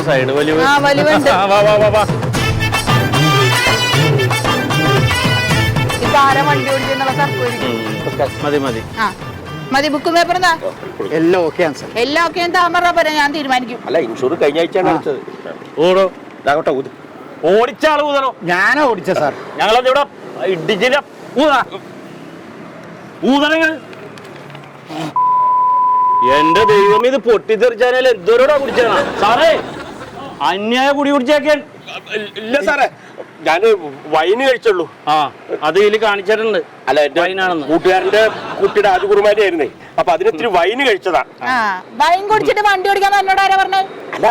Side വലിവുണ്ട്. ഇപ്പൊ ആരാ വണ്ടി ഓടിച്ചെന്നുള്ള തർക്കമായിരിക്കും. മതി മതി മതി. ബുക്കും പേപ്പർ എന്താ? എല്ലാം ഓക്കെയാണ് സാർ. എല്ലാം ഓക്കെ താമറ പോരാ, ഞാൻ തീരുമാനിക്കും. അല്ല ഇൻഷൂർ കഴിഞ്ഞ ആഴ്ചയാണ് അടിച്ചത്. ഓടിച്ചാള് ഊതണോ? ഞാനാ ഓടിച്ച സാർ. ഞങ്ങളത് ഇവിടെ ഇടിച്ചില്ല. ഊതണങ്ങൾ എന്റെ ദൈവം, ഇത് പൊട്ടിത്തെറിച്ചാൽ എന്തോരോടാ കുടിച്ചാണ് സാറേ? അന്യായ കുടി കുടിച്ചേക്കാൻ ഇല്ല സാറേ, ഞാൻ വൈന് കഴിച്ചുള്ളൂ. അത് ഇതിൽ കാണിച്ചിട്ടുണ്ട്. അല്ല, വൈനാണെന്ന്. കൂട്ടുകാരന്റെ കുട്ടിയുടെ ആദ്യ കുറുമാരി ആയിരുന്നേ, അപ്പൊ അതിനൊത്തിരി വൈന് കഴിച്ചതാ. വൈൻ കുടിച്ചിട്ട് വണ്ടി ഓടിക്കാൻ എന്നോട് ആരാ പറഞ്ഞത്? അല്ല,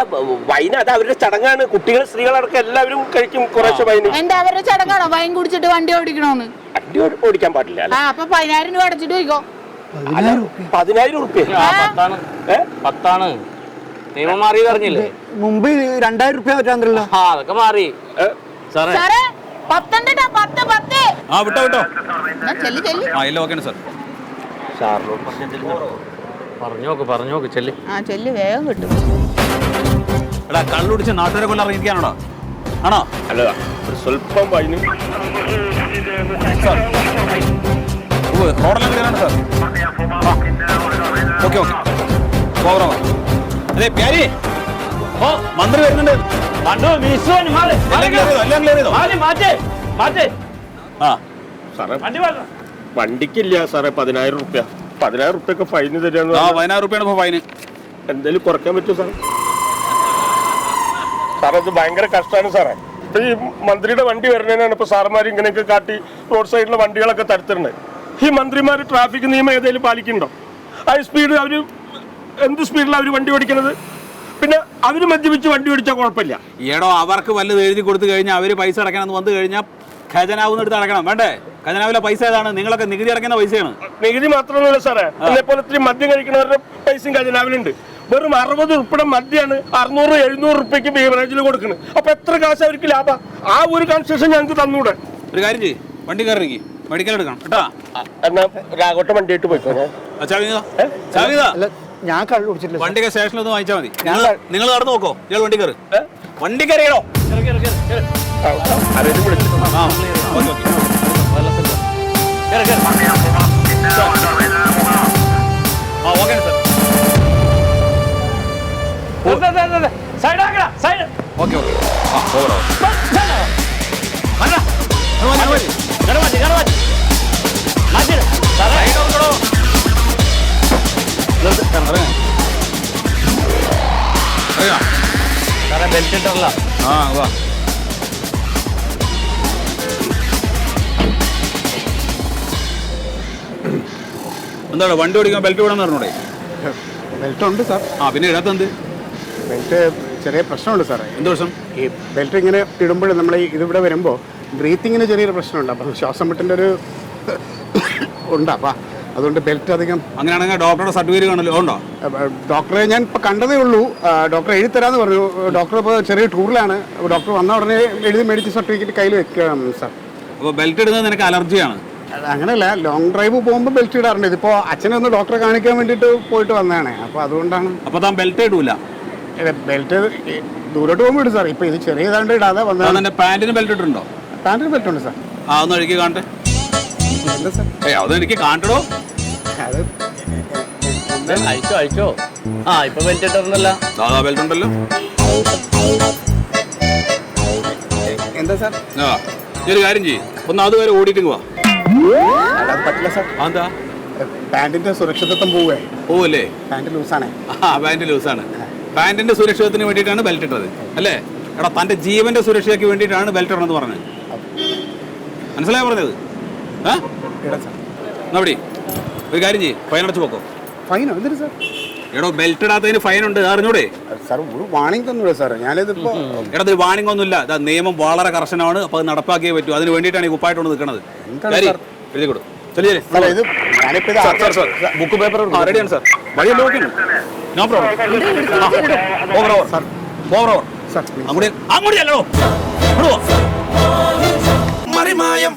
വൈൻ അത് അവരുടെ ചടങ്ങാണ്. കുട്ടികൾ സ്ത്രീകളടക്കം എല്ലാവരും കഴിക്കും കുറേശ്ശെ വൈന്. എന്റെ അവരുടെ ചടങ്ങാണോ വൈൻ കുടിച്ചിട്ട് വണ്ടി ഓടിക്കണോന്ന്? വണ്ടി ഓടിക്കാൻ പാടില്ല. അപ്പൊ 10,000 രൂപ അടച്ചിട്ട് പോയിക്കോ. 10,000 റുപ്യ? 10 നിയമം മാറി പറഞ്ഞില്ലേ? മുമ്പ് 2,000 റുപ്യ പറ്റാന്നല്ലോ. അതൊക്കെ മാറി സാറേ. 10 വിട്ടോ വിട്ടോ. പറഞ്ഞോക്ക് ചെല്ലി. ചെല്ലി വേഗം കിട്ടും. എടാ കള്ളുടിച്ച് നാട്ടുകാരെ കൊല്ലം ഇറങ്ങിയിരിക്കാനോടാ? ആണോ? അല്ല, ഒരു സ്വല്പം വൈനും റോഡിലാണ് സാർ. Okay okay. അതെ പ്യാരി, മന്ത്രി വരുന്നുണ്ട്. വണ്ടിക്കില്ല സാറേ 10,000 റുപ്യ. 10,000 റുപ്യൊക്കെ ഫൈന് തരാന്ന്. 10,000 റുപ്യാണ് ഫൈന്. എന്തായാലും കുറയ്ക്കാൻ പറ്റുമോ സാറേ? സാറേ, ഇത് ഭയങ്കര കഷ്ടമാണ് സാറേ. ഇപ്പൊ ഈ മന്ത്രിയുടെ വണ്ടി വരുന്നതിനാണ് ഇപ്പൊ സാറന്മാർ ഇങ്ങനെയൊക്കെ കാട്ടി റോഡ് സൈഡിലെ വണ്ടികളൊക്കെ തടുത്തിരുന്നത്. ഈ മന്ത്രിമാർ ട്രാഫിക് നിയമം ഏതെങ്കിലും പാലിക്കുന്നുണ്ടോ? ഹൈ സ്പീഡ് അവര് എന്ത് സ്പീഡിലാണ് അവർ വണ്ടി ഓടിക്കുന്നത്? പിന്നെ അവര് മദ്യപിച്ച് വണ്ടി ഓടിച്ചാൽ കുഴപ്പമില്ല. ഏടോ, അവർക്ക് വല്ലത് എഴുതി കൊടുത്തു കഴിഞ്ഞാൽ അവര് പൈസ അടയ്ക്കണം. വന്നു കഴിഞ്ഞാൽ ഖജനാവിന്ന് എടുത്ത് അടക്കണം. വേണ്ടേ? ഖജനാവിലെ പൈസ ഏതാണ്? നിങ്ങളൊക്കെ നികുതി അടയ്ക്കുന്ന പൈസയാണ്. നികുതി മാത്രമല്ല സാറേ, അതേപോലെ ഇത്തിരി മദ്യം കഴിക്കുന്നവരുടെ പൈസയും ഖജനാവിലുണ്ട്. വെറും 60 ഉൾപ്പെടെ മദ്യമാണ് 600-700 റുപ്യക്ക് ബീവറേജിൽ കൊടുക്കുന്നത്. അപ്പൊ എത്ര കാശ് അവർക്ക് ലാഭം? ആ ഒരു കൺസെഷൻ ഞങ്ങൾക്ക് തന്നൂടെ? ഒരു കാര്യം ചെയ്യ്, വണ്ടി കയറി മെഡിക്കൽ എടുക്കണം കേട്ടാ. എന്നാ രാഘോട്ട വണ്ടിയായിട്ട് പോയിക്കോ. ഞാൻ കള്ളു കുടിച്ചിട്ടില്ല. വണ്ടിക്ക് സ്റ്റേഷനിൽ ഒന്ന് വാങ്ങിച്ചാൽ മതി. നിങ്ങൾ നടന്നു നോക്കോ. ഇയാൾ വണ്ടി കയറി. വണ്ടി കയറിയടോ. എന്താണ് വണ്ടി ഓടിക്കാൻ ബെൽറ്റ് വേണമെന്ന് പറഞ്ഞൂടെ? ബെൽറ്റ് ഉണ്ട് സാർ. പിന്നെ ഇടാത്തത്? ബെൽറ്റ് ചെറിയ പ്രശ്നമുണ്ട് സാറേ. എന്ത് പ്രശ്നം? ഈ ബെൽറ്റ് ഇങ്ങനെ ഇടുമ്പോൾ നമ്മൾ ഇതിവിടെ വരുമ്പോൾ ബ്രീത്തിങ്ങിന് ചെറിയൊരു പ്രശ്നമുണ്ട്. അപ്പം ശ്വാസം മുട്ടിൻ്റെ ഒരു ഉണ്ട്. അപ്പം അതുകൊണ്ട് ബെൽറ്റ് അധികം. അങ്ങനെയാണെങ്കിൽ ഡോക്ടറുടെ സർട്ടിഫിക്കറ്റ് കാണല്ലോ? ഉണ്ടോ? ഡോക്ടറെ ഞാൻ ഇപ്പം കണ്ടതേ ഉള്ളൂ. ഡോക്ടറെ എഴുതി തരാമെന്ന് പറഞ്ഞു. ഡോക്ടർ ഇപ്പോൾ ചെറിയ ടൂറിലാണ്. ഡോക്ടർ വന്ന ഉടനെ എഴുതി മേടിച്ച് സർട്ടിഫിക്കറ്റ് കയ്യിൽ വെക്കാം സാർ. അപ്പോൾ ബെൽറ്റ് ഇടുന്നത് നിനക്ക് അലർജിയാണ്? അങ്ങനെയല്ല, ലോങ് ഡ്രൈവ് പോകുമ്പോൾ ബെൽറ്റ് ഇടാറുണ്ട്. ഇതിപ്പോൾ അച്ഛനൊന്ന് ഡോക്ടറെ കാണിക്കാൻ വേണ്ടിയിട്ട് പോയിട്ട് വന്നതാണ്. അപ്പോൾ അതുകൊണ്ടാണ്. അപ്പോൾ താൻ ബെൽറ്റ് ഇടൂല? ബെൽറ്റ് ദൂരോട്ട് പോകുമ്പോൾ ഇടും സാർ. ഇപ്പോൾ ഇത് ചെറിയതാണ്ട് ഇടാതെ വന്നാൽ. പാൻറ്റിന് ബെൽറ്റ് ഇട്ടുണ്ടോ? പാൻറ്റിന് ബെൽറ്റ് ഉണ്ട് സാർ. ഒന്ന് എനിക്ക് കാണട്ടെ. എന്താ സാർ? അത് എനിക്ക് കാണട്ടോ. അത് അയച്ചോ. ഇപ്പൊ ബെൽറ്റ് ഇട്ടിട്ടുണ്ടല്ലോ. ബെൽറ്റ് ഉണ്ടല്ലോ. എന്താ സാർ? ഒരു കാര്യം ചെയ്യും, ഒന്ന് അതുവരെ ഓടിയിട്ട് പോവാ. അത് പറ്റില്ല സാർ. എന്താ? പാൻറ്റിന്റെ സുരക്ഷിതത്വം പോവല്ലേ? പാൻറ്റ് ലൂസാണ്. പാൻറ്റ് ലൂസാണ്. പാൻറ്റിന്റെ സുരക്ഷിതത്തിന് വേണ്ടിയിട്ടാണ് ബെൽറ്റ് ഇട്ടത് അല്ലേ? എടാ, തന്റെ ജീവന്റെ സുരക്ഷയ്ക്ക് വേണ്ടിയിട്ടാണ് ബെൽറ്റ് ഇടണമെന്ന് പറഞ്ഞത്. മനസ്സിലായി പറഞ്ഞത്? അവിടെ ഒരു കാര്യം ചെയ്യും, ഫൈൻ അടച്ചു പോക്കോ. ഫൈനോ? എന്തിനു സാർ? എടോ, ബെൽറ്റ് ഇടാത്തതിന് ഫൈൻ ഉണ്ട്, അറിഞ്ഞൂടെ? സാർ ഒരു വാണിംഗ് തന്നൂടെ സാർ. ഞാനിതിപ്പോ എടാ, വാണിംഗ് ഒന്നുമില്ല. നിയമം വളരെ കർശനമാണ്. അപ്പൊ അത് നടപ്പാക്കിയേ പറ്റൂ. അതിന് വേണ്ടിയിട്ടാണ് ഈ കുപ്പായിട്ടോണ്ട് നിൽക്കുന്നത്. എഴുതി കൊടുക്കും. ബുക്ക് പേപ്പർ റെഡിയാണ് സാർ. വഴി നോക്കുന്നു. No problem. ഓവർ അങ്ങോട്ട് അങ്ങോട്ട് ചെല്ലണോ? മറിമായം.